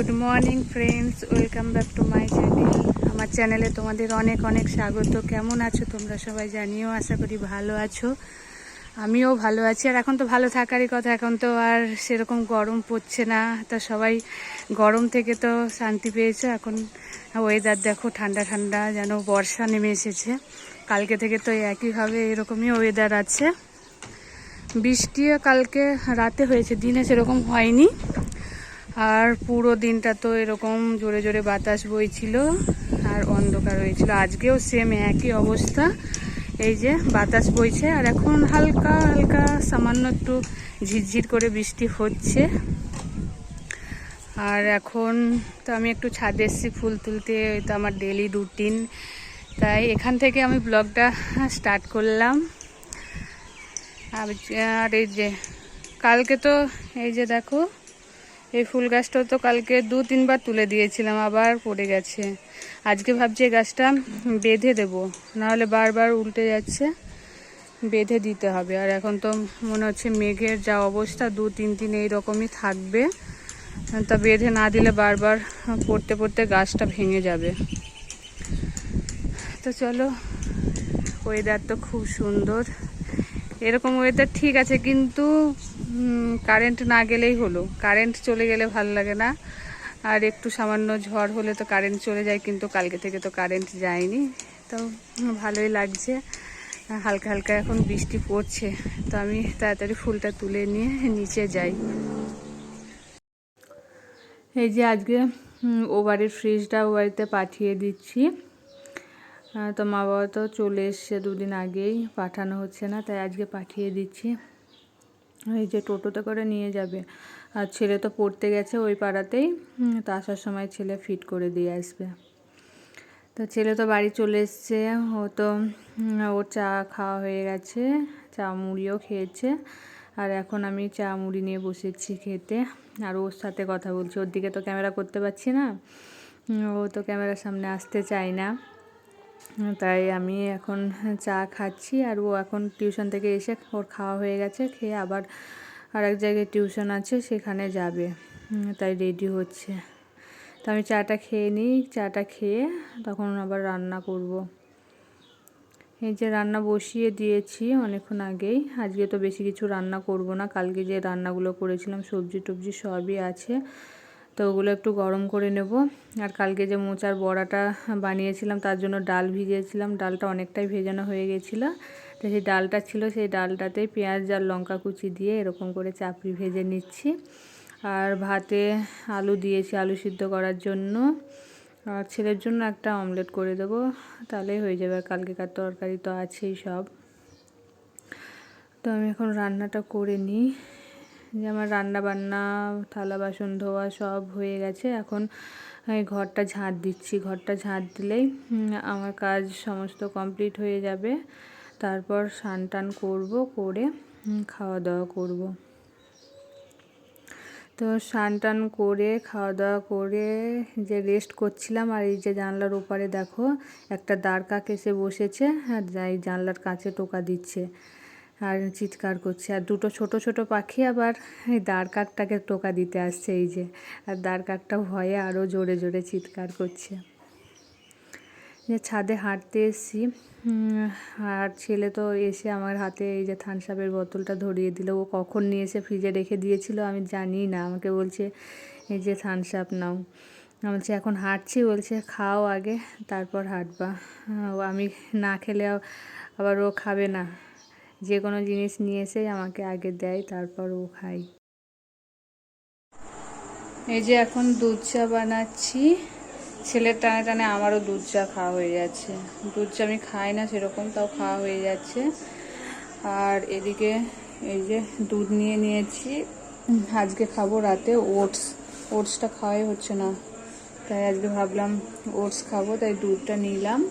Good morning friends, welcome back to my channel. আমার চ্যানেলে তোমাদের অনেক অনেক স্বাগত। কেমন আছো তোমরা সবাই জানিও, আশা করি ভালো আছো। আমিও ভালো আছি। আর এখন তো ভালো থাকারই কথা, এখন তো আর সেরকম গরম পড়ছে না, তা সবাই গরম থেকে তো শান্তি পেয়েছে। এখন ওয়েদার দেখো ঠান্ডা ঠান্ডা, যেন বর্ষা নেমে এসেছে। কালকে থেকে তো একইভাবে এরকমই ওয়েদার আছে। বৃষ্টিও কালকে রাতে হয়েছে, দিনে সেরকম হয়নি। আর পুরো দিনটা তো এরকম জোরে জোরে বাতাস বইছিল আর অন্ধকার হয়েছিল। আজকেও সেম একই অবস্থা, এই যে বাতাস বইছে আর এখন হালকা হালকা সামান্য একটু ঝিরঝির করে বৃষ্টি হচ্ছে। আর এখন তো আমি একটু ছাদে এসেছি ফুল তুলতে, ওই তো আমার ডেলি রুটিন, তাই এখান থেকে আমি ব্লগটা স্টার্ট করলাম। আর এই যে কালকে তো এই যে দেখো, এই ফুল গাছটাও তো কালকে 2-3 বার তুলে দিয়েছিলাম, আবার পড়ে গেছে। আজকে ভাবছি এই গাছটা বেঁধে দেবো, নাহলে বারবার উল্টে যাচ্ছে, বেঁধে দিতে হবে। আর এখন তো মনে হচ্ছে মেঘের যা অবস্থা, 2-3 দিন এইরকমই থাকবে, তা বেঁধে না দিলে বারবার পড়তে পড়তে গাছটা ভেঙে যাবে। তো চলো, ওয়েদার তো খুব সুন্দর। এরকম ওয়েদার ঠিক আছে, কিন্তু কারেন্ট না গেলেই হলো। কারেন্ট চলে গেলে ভালো লাগে না। আর একটু সামান্য ঝড় হলে তো কারেন্ট চলে যায়, কিন্তু কালকে থেকে তো কারেন্ট যায়নি, তো ভালোই লাগছে। হালকা হালকা এখন বৃষ্টি পড়ছে, তো আমি তাড়াতাড়ি ফুলটা তুলে নিয়ে নিচে যাই। এই যে আজকে ও বাড়ির ফ্রিজটা ও বাড়িতে পাঠিয়ে দিচ্ছি। তো মা বাবা তো চলে এসছে 2 দিন আগেই, পাঠানো হচ্ছে না, তাই আজকে পাঠিয়ে দিচ্ছি। এই যে টোটোতে করে নিয়ে যাবে। আর ছেলে তো পড়তে গেছে ওই পাড়াতেই, তো আসার সময় ছেলে ফিট করে দিয়ে আসবে। তো ছেলে তো বাড়ি চলে এসছে, ও তো ওর চা খাওয়া হয়ে গেছে, চা মুড়িও খেয়েছে। আর এখন আমি চা মুড়ি নিয়ে বসেছি খেতে, আর ওর সাথে কথা বলছি। ওর দিকে তো ক্যামেরা করতে পারছি না, ও তো ক্যামেরার সামনে আসতে চায় না, তাই আমি এখন চা খাচ্ছি। আর ও এখন টিউশন থেকে এসে, ওর খাওয়া হয়ে গেছে, খেয়ে আবার আর এক জায়গায় টিউশন আছে সেখানে যাবে, তাই রেডি হচ্ছে। তো আমি চাটা খেয়ে নিই, চাটা খেয়ে তখন আবার রান্না করব। এই যে রান্না বসিয়ে দিয়েছি অনেকক্ষণ আগেই। আজকে তো বেশি কিছু রান্না করব না, কালকে যে রান্নাগুলো করেছিলাম সবজি টবজি সবই আছে, তো ওগুলো একটু গরম করে নেব। আর কালকে যে মোচার বড়াটা বানিয়েছিলাম তার জন্য ডাল ভিজিয়েছিলাম, ডালটা অনেকটাই ভেজানো হয়ে গেছিলো, তো সেই ডালটা ছিল, সেই ডালটাতে পেঁয়াজ আর লঙ্কা কুচি দিয়ে এরকম করে চাপড়ি ভেজে নিচ্ছি। আর ভাতে আলু দিয়েছি আলু সিদ্ধ করার জন্য, আর ছেলের জন্য একটা অমলেট করে দেবো, তাহলেই হয়ে যাবে। আর কালকেকার তরকারি তো আছেই সব। তো আমি এখন রান্নাটা করে নিই। যে আমার রান্না বান্না থালা বাসন ধোয়া সব হয়ে গেছে, এখন আমি ঘরটা ঝাঁট দিচ্ছি। ঘরটা ঝাঁট দিলেই আমার কাজ সমস্ত কমপ্লিট হয়ে যাবে। তারপর স্নান টান করবো, করে খাওয়া দাওয়া করব। তো স্নান টান করে খাওয়া দাওয়া করে যে রেস্ট করছিলাম, আর এই যে জানলার ওপারে দেখো একটা দাঁড় কাক এসে বসেছে, আর এই জানলার কাছে টোকা দিচ্ছে আর চিৎকার করছে। আর দুটো ছোট ছোট পাখি আবার এই দাঁড় কাকটাকে টোকা দিতে আসছে, এই যে। আর দাঁড় কাকটা ভয়ে আরও জোরে জোরে চিৎকার করছে। যে ছাদে হাঁটতে এসেছি, আর ছেলে তো এসে আমার হাতে এই যে থামস আপের বোতলটা ধরিয়ে দিল। ও কখন নিয়ে এসে ফ্রিজে রেখে দিয়েছিল আমি জানি না, আমাকে বলছে এই যে থামস আপ নাও। আমি বলছি এখন হাঁটছি, বলছে খাও আগে তারপর হাঁটবা। আমি না খেলে আবার ও খাবে না, যে কোনো জিনিস নিয়ে এসে আমাকে আগে দেয়, তারপর ও খাই। এই যে এখন দুধ চা বানাচ্ছি, ছেলের টানে টানে আমারও দুধ চা খাওয়া হয়ে যাচ্ছে। দুধ চা আমি খাই না সেরকম, তাও খাওয়া হয়ে যাচ্ছে। আর এদিকে এই যে দুধ নিয়ে নিয়েছি, আজকে খাবো রাতে ওটসটা খাওয়াই হচ্ছে না, তাই আজকে ভাবলাম ওটস খাবো, তাই দুধটা নিলাম।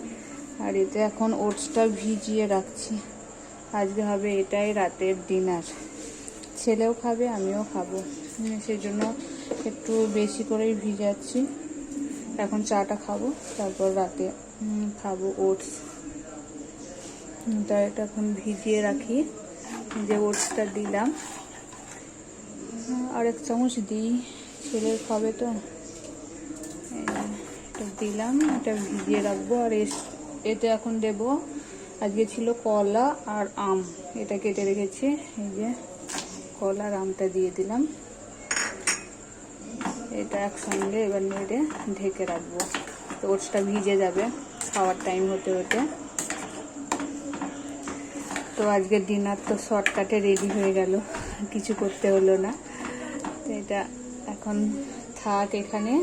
আর এতে এখন ওটসটা ভিজিয়ে রাখছি, আজকে হবে এটাই রাতের ডিনার। ছেলেও খাবে আমিও খাবো, সেই জন্য একটু বেশি করেই ভিজাচ্ছি। এখন চাটা খাবো, তারপর রাতে খাবো ওটস। তাই এটা এখন ভিজিয়ে রাখি। যে ওটসটা দিলাম, আর 1 চামচ দিই, ছেলের খাবে তো। তো দিলাম, এটা ভিজিয়ে রাখবো। আর এতে এখন দেব, আজকে ছিল কলা আর আম, এটা কেটে রেখেছি, এই যে কলা আর আমটা দিয়ে দিলাম। এটা একসঙ্গে এবার নেড়ে ঢেকে রাখবো, তো ওটসটা ভিজে যাবে খাওয়ার টাইম হতে হতে। তো আজকের ডিনার তো শর্টকাটে রেডি হয়ে গেল, কিছু করতে হলো না। তো এটা এখন থাক, এখানে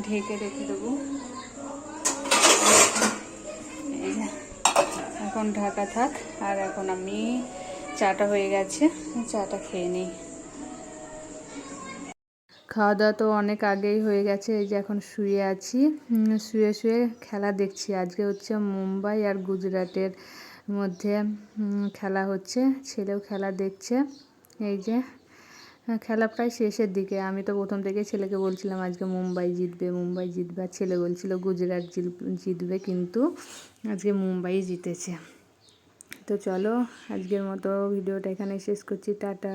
ঢেকে রেখে দেবো। এই যে এখন ঢাকা থাক। আর এখন আমি চাটা হয়ে গেছে, চাটা খেয়ে নিই। খাওয়া দাওয়া তো অনেক আগেই হয়ে গেছে। এই যে এখন শুয়ে আছি, শুয়ে শুয়ে খেলা দেখছি। আজকে হচ্ছে মুম্বাই আর গুজরাটের মধ্যে খেলা হচ্ছে, ছেলেও খেলা দেখছে। এই যে খেলা প্রায় শেষের দিকে। আমি তো প্রথম থেকে ছেলেকে বলছিলাম আজকে মুম্বাই জিতবে, মুম্বাই জিতবে, আর ছেলে বলছিল গুজরাট জিতবে, কিন্তু আজকে মুম্বাই জিতেছে। তো চলো আজকের মতো ভিডিওটা এখানে শেষ করছি, টাটা।